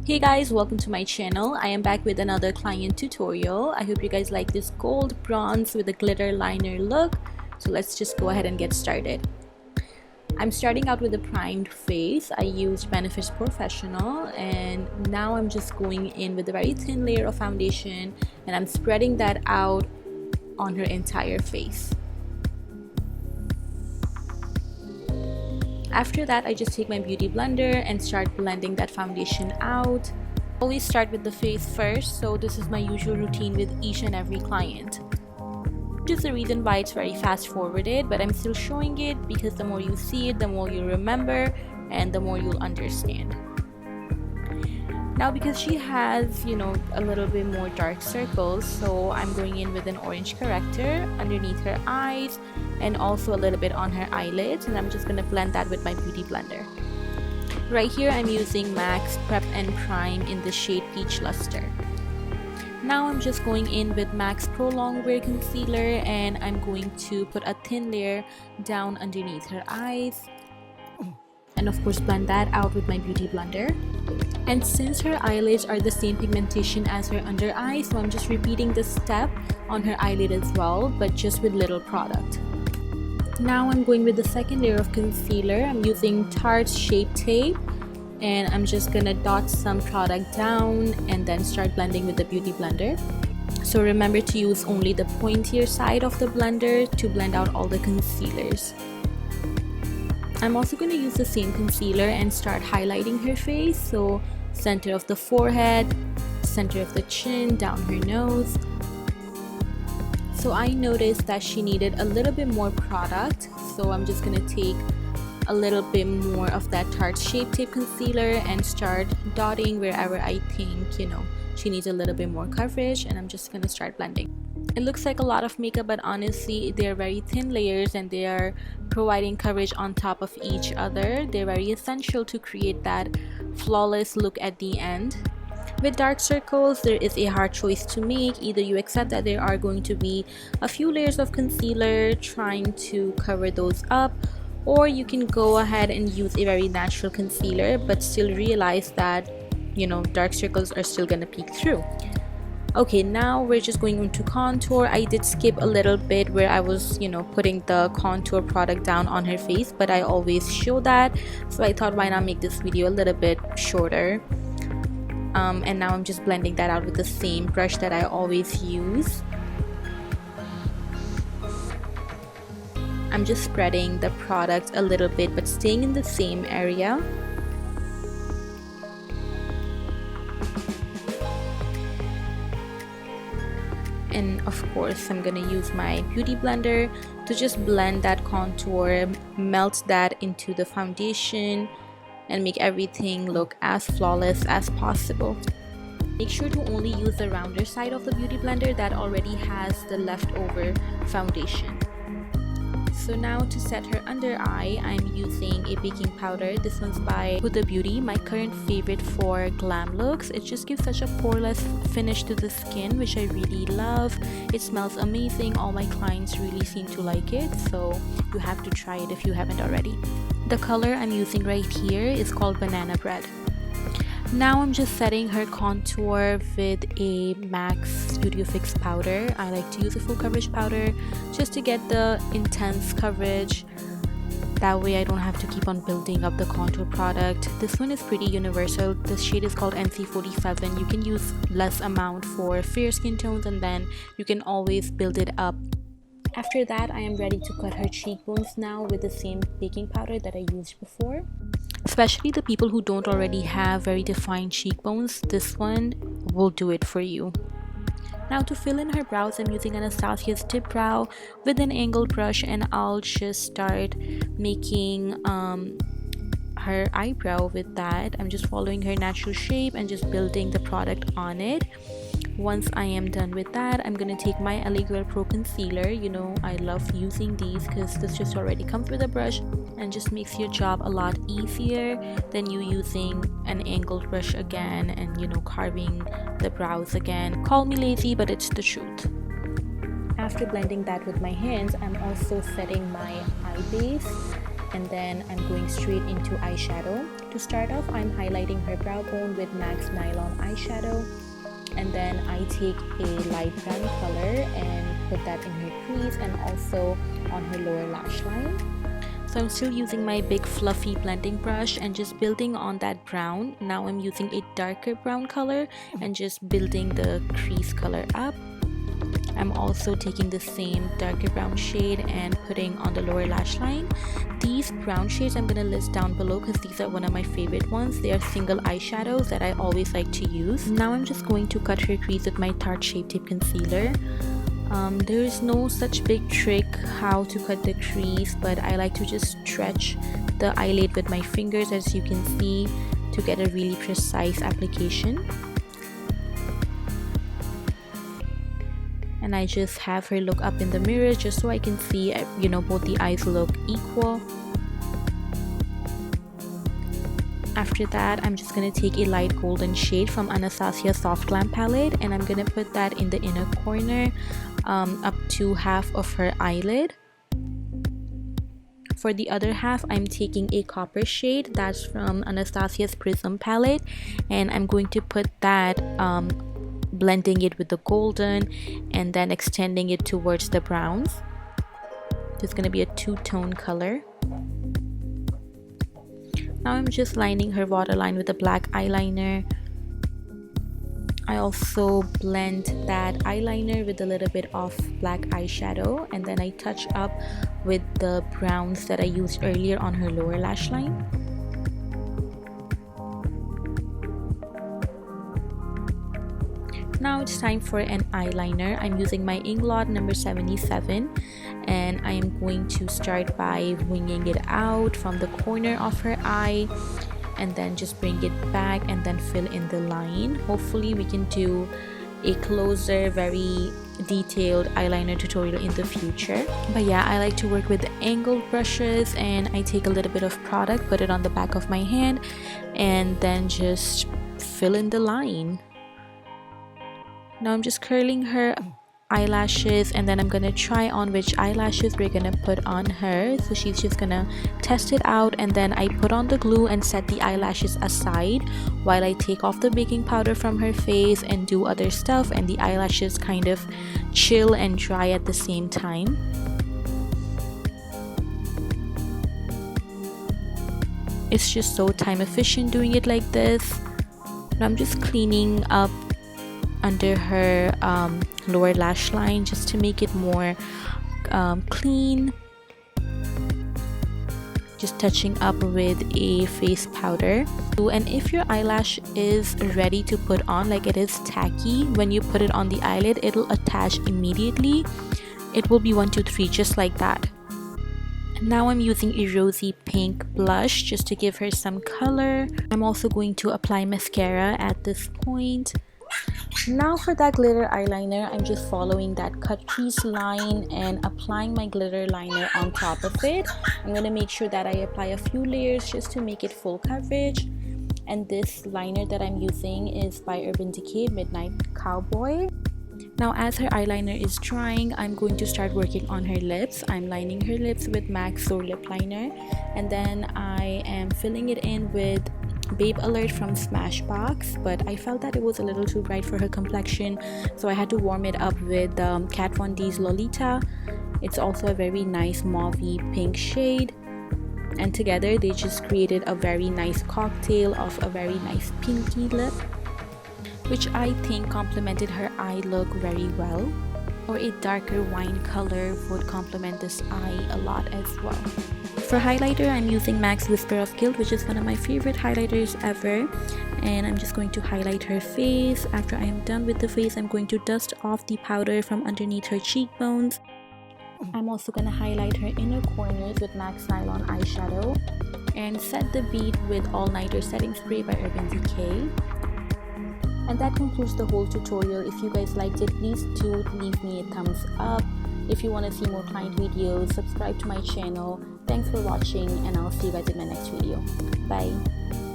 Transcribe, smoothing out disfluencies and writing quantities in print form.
Hey guys, welcome to my channel. I am back with another client tutorial. I hope you guys like this gold bronze with a glitter liner look. So let's just go ahead and get started. I'm starting out with a primed face. I used Benefit's Professional, and now I'm just going in with a very thin layer of foundation, and I'm spreading that out on her entire face. After that, I just take my beauty blender and start blending that foundation out. I always start with the face first, so this is my usual routine with each and every client. Which is the reason why it's very fast forwarded, but I'm still showing it because the more you see it, the more you'll remember and the more you'll understand. Now because she has, a little bit more dark circles, so I'm going in with an orange corrector underneath her eyes and also a little bit on her eyelids, and I'm just going to blend that with my beauty blender. Right here I'm using MAC's Prep and Prime in the shade Peach Luster. Now I'm just going in with MAC's Pro Longwear Concealer, and I'm going to put a thin layer down underneath her eyes and of course blend that out with my beauty blender. And since her eyelids are the same pigmentation as her under eye, so I'm just repeating this step on her eyelid as well, but just with little product. Now I'm going with the second layer of concealer. I'm using Tarte's Shape Tape, and I'm just gonna dot some product down and then start blending with the beauty blender. So remember to use only the pointier side of the blender to blend out all the concealers. I'm also going to use the same concealer and start highlighting her face, so center of the forehead, center of the chin, down her nose. So I noticed that she needed a little bit more product, so I'm just going to take a little bit more of that Tarte Shape Tape concealer and start dotting wherever I think, she needs a little bit more coverage, and I'm just going to start blending. It looks like a lot of makeup, but honestly they're very thin layers and they are providing coverage on top of each other. They're very essential to create that flawless look at the end. With dark circles, there is a hard choice to make. Either you accept that there are going to be a few layers of concealer trying to cover those up, or you can go ahead and use a very natural concealer but still realize that dark circles are still gonna peek through. Okay, now we're just going into contour. I did skip a little bit where I was putting the contour product down on her face, but I always show that, so I thought why not make this video a little bit shorter. And now I'm just blending that out with the same brush that I always use. I'm just spreading the product a little bit but staying in the same area. And of course I'm gonna use my beauty blender to just blend that contour, melt that into the foundation, and make everything look as flawless as possible. Make sure to only use the rounder side of the beauty blender that already has the leftover foundation. So now to set her under eye, I'm using a baking powder. This one's by Huda Beauty, my current favorite for glam looks. It just gives such a poreless finish to the skin, which I really love. It smells amazing. All my clients really seem to like it, so you have to try it if you haven't already. The color I'm using right here is called Banana Bread. Now I'm just setting her contour with a MAC's Studio Fix powder. I like to use a full coverage powder just to get the intense coverage. That way I don't have to keep on building up the contour product. This one is pretty universal. This shade is called NC47. You can use less amount for fair skin tones, and then you can always build it up. After that, I am ready to cut her cheekbones now with the same baking powder that I used before. Especially the people who don't already have very defined cheekbones, this one will do it for you. Now to fill in her brows, I'm using Anastasia's dipbrow with an angled brush, and I'll just start making her eyebrow with that. I'm just following her natural shape and just building the product on it. Once I am done with that, I'm gonna take my LA Girl Pro Concealer. I love using these because this just already comes with a brush and just makes your job a lot easier than you using an angled brush again and carving the brows again. Call me lazy, but it's the truth. After blending that with my hands, I'm also setting my eye base. and then I'm going straight into eyeshadow. To start off, I'm highlighting her brow bone with MAC's Nylon eyeshadow, and then I take a light brown color and put that in her crease and also on her lower lash line. So I'm still using my big fluffy blending brush and just building on that brown. Now I'm using a darker brown color and just building the crease color up. I'm also taking the same darker brown shade and putting on the lower lash line. These brown shades I'm going to list down below because these are one of my favorite ones. They are single eyeshadows that I always like to use. Now I'm just going to cut her crease with my Tarte Shape Tape Concealer. There is no such big trick how to cut the crease, but I like to just stretch the eyelid with my fingers, as you can see, to get a really precise application. And I just have her look up in the mirror just so I can see, you know, both the eyes look equal. After that, I'm just going to take a light golden shade from Anastasia Soft Glam palette, and I'm going to put that in the inner corner up to half of her eyelid. For the other half, I'm taking a copper shade that's from Anastasia's Prism palette, and I'm going to put that blending it with the golden and then extending it towards the browns. It's going to be a two-tone color. Now I'm just lining her waterline with a black eyeliner. I also blend that eyeliner with a little bit of black eyeshadow, and then I touch up with the browns that I used earlier on her lower lash line. Now it's time for an eyeliner. I'm using my Inglot number 77, and I am going to start by winging it out from the corner of her eye and then just bring it back and then fill in the line. Hopefully we can do a closer, very detailed eyeliner tutorial in the future. But yeah, I like to work with angled brushes, and I take a little bit of product, put it on the back of my hand, and then just fill in the line. Now I'm just curling her eyelashes, and then I'm gonna try on which eyelashes we're gonna put on her. So she's just gonna test it out, and then I put on the glue and set the eyelashes aside while I take off the baking powder from her face and do other stuff, and the eyelashes kind of chill and dry at the same time. It's just so time efficient doing it like this. Now I'm just cleaning up under her lower lash line just to make it more clean, just touching up with a face powder. And if your eyelash is ready to put on, like it is tacky, when you put it on the eyelid, it'll attach immediately. It will be 1, 2, 3, just like that. Now I'm using a rosy pink blush just to give her some color. I'm also going to apply mascara at this point. Now for that glitter eyeliner, I'm just following that cut crease line and applying my glitter liner on top of it. I'm going to make sure that I apply a few layers just to make it full coverage. And this liner that I'm using is by Urban Decay Midnight Cowboy. Now as her eyeliner is drying, I'm going to start working on her lips. I'm lining her lips with MAC's Soar lip liner, and then I am filling it in with Babe Alert from Smashbox, but I felt that it was a little too bright for her complexion, so I had to warm it up with Kat Von D's Lolita. It's also a very nice mauvey pink shade, and together they just created a very nice cocktail of a very nice pinky lip, which I think complemented her eye look very well. Or a darker wine color would complement this eye a lot as well. For highlighter, I'm using MAC's Whisper of Guilt, which is one of my favorite highlighters ever, and I'm just going to highlight her face. After I am done with the face, I'm going to dust off the powder from underneath her cheekbones. I'm also going to highlight her inner corners with MAC's Nylon eyeshadow and set the bead with All Nighter Setting Spray by Urban Decay. And that concludes the whole tutorial. If you guys liked it, please do leave me a thumbs up. If you want to see more client videos, subscribe to my channel. Thanks for watching, and I'll see you guys in my next video. Bye.